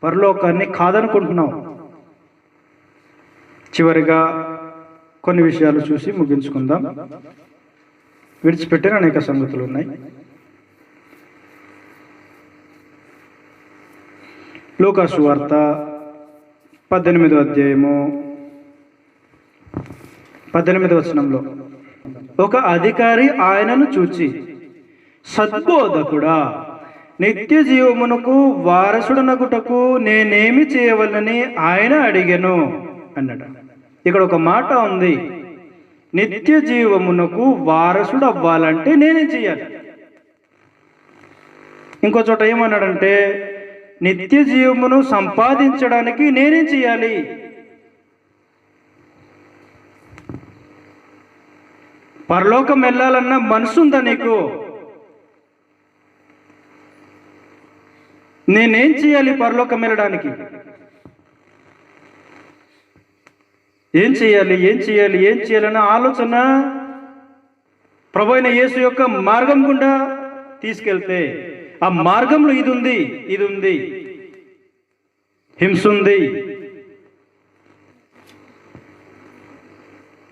పరలోకాన్ని కాదనుకుంటున్నావు. చివరిగా కొన్ని విషయాలు చూసి ముగించుకుందాం. విడిచిపెట్టిన అనేక సంగతులు ఉన్నాయి. లూకా సువార్త 18వ అధ్యాయము 18వ వచనంలో ఒక అధికారి ఆయనను చూచి, సద్బోధకుడా, నిత్య జీవమునకు వారసుడనగుటకు నేనేమి చేయవలనని ఆయన అడిగెను అన్నాడు. ఇక్కడ ఒక మాట ఉంది, నిత్య జీవమునకు వారసుడు అవ్వాలంటే నేనేం చేయాలి? ఇంకో చోట ఏమన్నాడంటే నిత్య జీవమును సంపాదించడానికి నేనేం చేయాలి? పరలోకం వెళ్ళాలన్న మనసు ఉందా నీకు? నేనేం చేయాలి పరలోకం వెళ్ళడానికి? ఏం చేయాలి అన్న ఆలోచన ప్రభు అయిన యేసు యొక్క మార్గం గుండా తీసుకెళ్తే, ఆ మార్గంలో ఇది ఉంది, హింస ఉంది,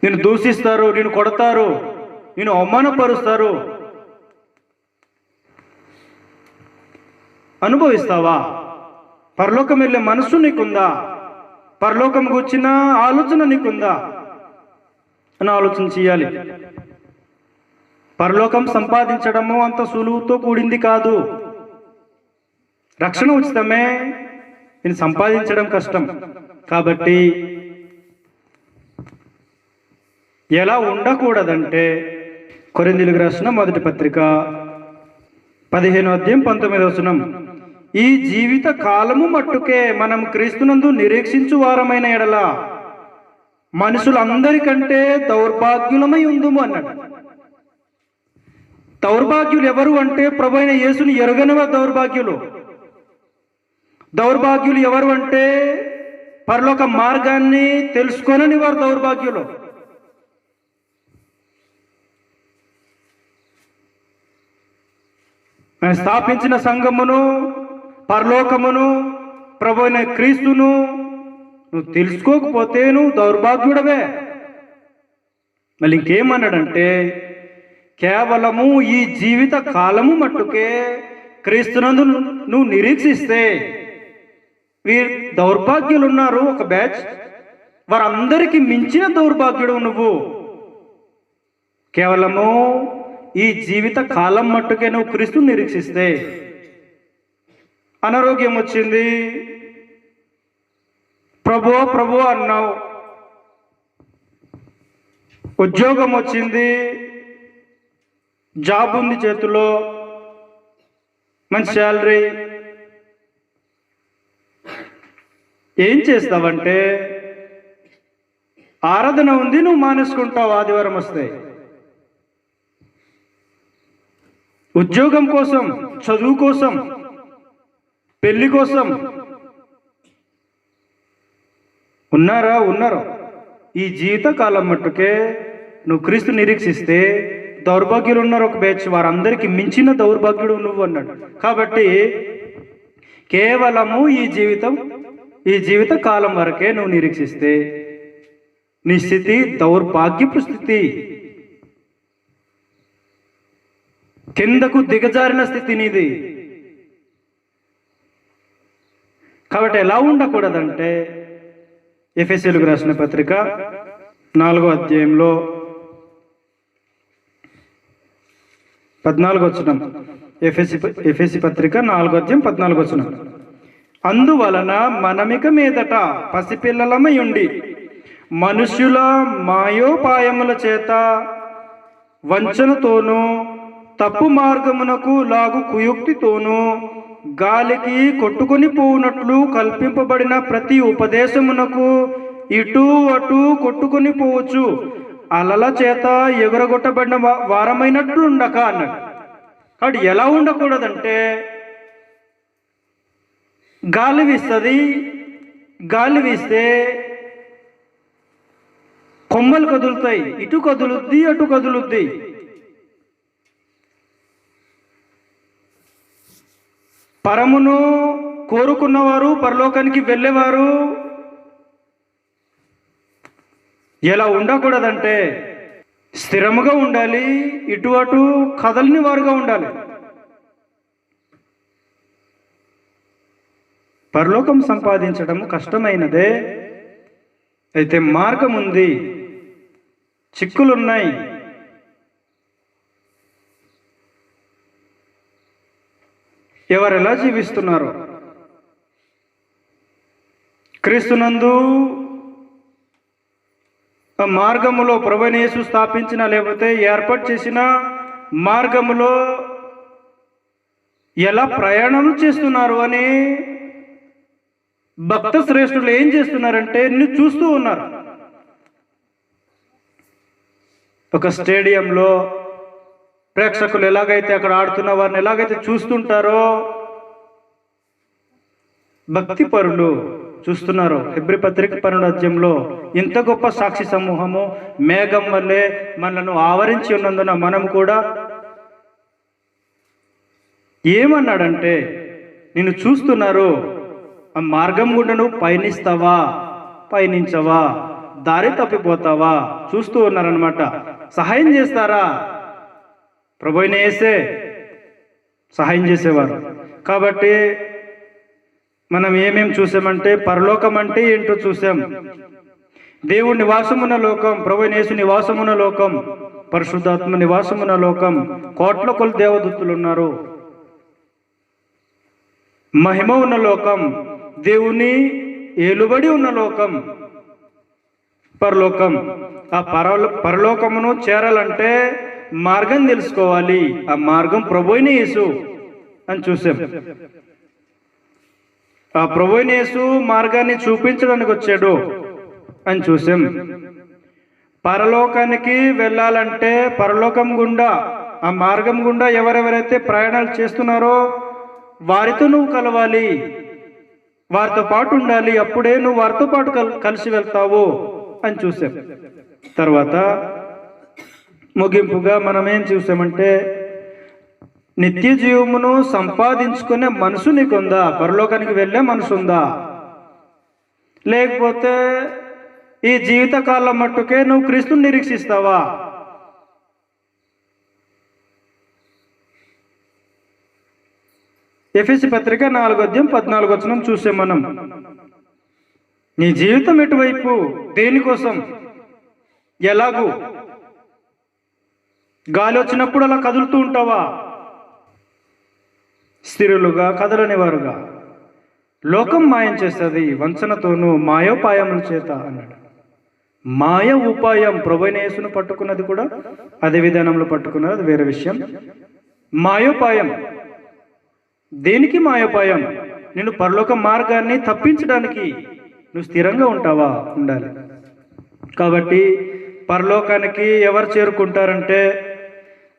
నిన్ను దూషిస్తారు, నిన్ను కొడతారు, నిన్ను అవమానపరుస్తారు, అనుభవిస్తావా? పరలోకం వెళ్ళే మనస్సు నీకుందా? పరలోకం కూర్చిన ఆలోచన నీకుందా అని ఆలోచన చేయాలి. పరలోకం సంపాదించడము అంత సులువుతో కూడింది కాదు. రక్షణ ఉచితమే, నేను సంపాదించడం కష్టం. కాబట్టి ఎలా ఉండకూడదంటే, కొరింథీయులకు రాసిన మొదటి పత్రిక 15వ అధ్యాయం 19వ వచనం, ఈ జీవిత కాలము మట్టుకే మనం క్రీస్తునందు నిరీక్షించు వారమైన ఎడల మనుషులందరికంటే దౌర్భాగ్యులమై ఉందుము అన్నాడు. దౌర్భాగ్యులు ఎవరు అంటే ప్రభు అయిన యేసుని ఎరుగని వారు దౌర్భాగ్యులు. దౌర్భాగ్యులు ఎవరు అంటే పరలోక మార్గాన్ని తెలుసుకోనని వారు దౌర్భాగ్యులు. ఆయన స్థాపించిన సంఘమును, పరలోకమును, ప్రభు అయిన క్రీస్తును నువ్వు తెలుసుకోకపోతే నువ్వు దౌర్భాగ్యుడవే. మళ్ళీ ఇంకేమన్నాడంటే, కేవలము ఈ జీవిత కాలము మట్టుకే క్రీస్తునందు నువ్వు నిరీక్షిస్తే, వీరు దౌర్భాగ్యులు ఉన్నారు ఒక బ్యాచ్, వారందరికీ మించిన దౌర్భాగ్యుడు నువ్వు. కేవలము ఈ జీవిత కాలం మట్టుకే నువ్వు క్రీస్తుని నిరీక్షిస్తే, అనారోగ్యం వచ్చింది, ప్రభు అన్నావు, ఉద్యోగం వచ్చింది, జాబ్ ఉంది చేతిలో, మంచి శాలరీ, ఏం చేస్తావంటే ఆరాధన ఉంది, నువ్వు మానేసుకుంటావు ఆదివారం వస్తే. ఉద్యోగం కోసం, చదువు కోసం, పెళ్లి కోసం ఉన్నారు. ఈ జీవిత కాలం మట్టుకే నువ్వు క్రీస్తు నిరీక్షిస్తే దౌర్భాగ్యులు ఉన్నారు ఒక బ్యాచ్, వారందరికీ మించిన దౌర్భాగ్యుడు నువ్వు అన్నాడు. కాబట్టి కేవలము ఈ జీవిత కాలం వరకే నువ్వు నిరీక్షిస్తే నీ స్థితి దౌర్భాగ్యపు స్థితి, కిందకు దిగజారిన స్థితి నీది. కాబట్టి ఎలా ఉండకూడదంటే, ఎఫెసీయులకు రాసిన పత్రిక 4వ అధ్యాయంలో 14వ వచనం, ఎఫెసీ పత్రిక 4వ అధ్యాయం 14వ వచనం, అందువలన మనమిక మీదట పసిపిల్లలమై ఉండి మనుష్యుల మాయోపాయముల చేత వంచనతోనూ తప్పు మార్గమునకు లాగు కుయుక్తితోనూ గాలికి కొట్టుకొని పోవునట్లు కల్పింపబడిన ప్రతి ఉపదేశమునకు ఇటు అటు కొట్టుకొని పోవచ్చు, అలల చేత ఎగురగొట్టబడిన వారమైనట్లు ఉండక అన్నాడు. కాబట్టి ఎలా ఉండకూడదంటే, గాలి వీస్తుంది, గాలి వీస్తే కొమ్మలు కదులుతాయి, ఇటు కదులుద్ది అటు కదులుద్ది. పరమును కోరుకున్నవారు, పరలోకానికి వెళ్ళేవారు ఎలా ఉండకూడదంటే స్థిరముగా ఉండాలి, ఇటు అటు కదలని వారుగా ఉండాలి. పరలోకం సంపాదించడం కష్టమైనదే, అయితే మార్గం ఉంది, చిక్కులున్నాయి. ఎవరు ఎలా జీవిస్తున్నారు? క్రీస్తునందు మార్గములో ప్రభువైన యేసు స్థాపించిన లేకపోతే ఏర్పాటు చేసిన మార్గములో ఎలా ప్రయాణం చేస్తున్నారు అని భక్త శ్రేష్ఠులు ఏం చేస్తున్నారంటే నువ్వు చూస్తూ ఉన్నారు. ఒక స్టేడియంలో ప్రేక్షకులు ఎలాగైతే అక్కడ ఆడుతున్న వారిని ఎలాగైతే చూస్తుంటారో భక్తి పరులు చూస్తున్నారు. హెబ్రీ పత్రిక 12వ అధ్యాయంలో ఇంత గొప్ప సాక్షి సమూహము మేఘం వల్లే మనలను ఆవరించి ఉన్నందున మనం కూడా ఏమన్నాడంటే, నిన్ను చూస్తున్నారు, ఆ మార్గం గుండా నువ్వు పయనిస్తావా, పయనించవా, దారి తప్పిపోతావా చూస్తూ ఉన్నారనమాట. సహాయం చేస్తారా? ప్రభువైన యేసే సహాయం చేసేవారు. కాబట్టి మనం ఏమేం చూసామంటే, పరలోకం అంటే ఏంటో చూసాం. దేవుడి నివాసమున్న లోకం, ప్రభువైన యేసు నివాసమున్న లోకం, పరిశుద్ధాత్మ నివాసమున్న లోకం, కోట్ల కొలు దేవదూతలు ఉన్నారు. మహిమ ఉన్న లోకం, దేవుని ఏలుబడి ఉన్న లోకం పరలోకం. ఆ పరలోకమును చేరాలంటే మార్గం తెలుసుకోవాలి. ఆ మార్గం ప్రభువైన యేసు అని చూసాం. ఆ ప్రభువైన యేసు మార్గాన్ని చూపించడానికి వచ్చాడు అని చూసాం. పరలోకానికి వెళ్ళాలంటే పరలోకం గుండా, ఆ మార్గం గుండా ఎవరెవరైతే ప్రయాణాలు చేస్తున్నారో వారితో నువ్వు కలవాలి, వారితో పాటు ఉండాలి. అప్పుడే నువ్వు వారితో పాటు కలిసి వెళ్తావు అని చూసాం. తర్వాత ముగింపుగా మనం ఏం చూసామంటే, నిత్య జీవమును సంపాదించుకునే మనసు నీకుందా? పరలోకానికి వెళ్ళే మనసు ఉందా? లేకపోతే ఈ జీవితకాలం మట్టుకే నువ్వు క్రీస్తుని నిరీక్షిస్తావా? ఎఫెసీ పత్రిక 4వ అధ్యాయం 14వ వచనం చూసాం మనం. నీ జీవితం ఎటువైపు, దేనికోసం, ఎలాగూ? గాలి వచ్చినప్పుడు అలా కదులుతూ ఉంటావా? స్థిరులుగా కదలని వారుగా. లోకం మాయం చేస్తుంది వంచనతోనూ మాయోపాయముల చేత అన్నాడు. మాయ ఉపాయం. ప్రభువైన యేసును పట్టుకున్నది కూడా అదే విధానంలో పట్టుకున్నది, అది వేరే విషయం. మాయోపాయం. దేనికి మాయోపాయం? నిన్ను పరలోక మార్గాన్ని తప్పించడానికి. నువ్వు స్థిరంగా ఉంటావా? ఉండాలి. కాబట్టి పరలోకానికి ఎవరు చేరుకుంటారంటే,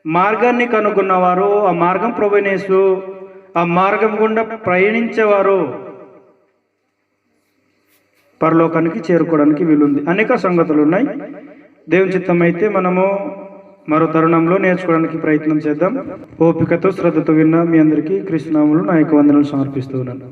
మార్గాన్ని కనుగొన్నవారు, ఆ మార్గం ప్రభువైన యేసు, ఆ మార్గం గుండా ప్రయాణించేవారు పరలోకానికి చేరుకోవడానికి వీలుంది. అనేక సంగతులు ఉన్నాయి. దేవుని చిత్తం అయితే మనము మరో తరుణంలో నేర్చుకోవడానికి ప్రయత్నం చేద్దాం. ఓపికతో శ్రద్ధతో విన్న మీ అందరికీ క్రీస్తు నామములో నా యొక్క వందనాలు సమర్పిస్తూ ఉన్నాను.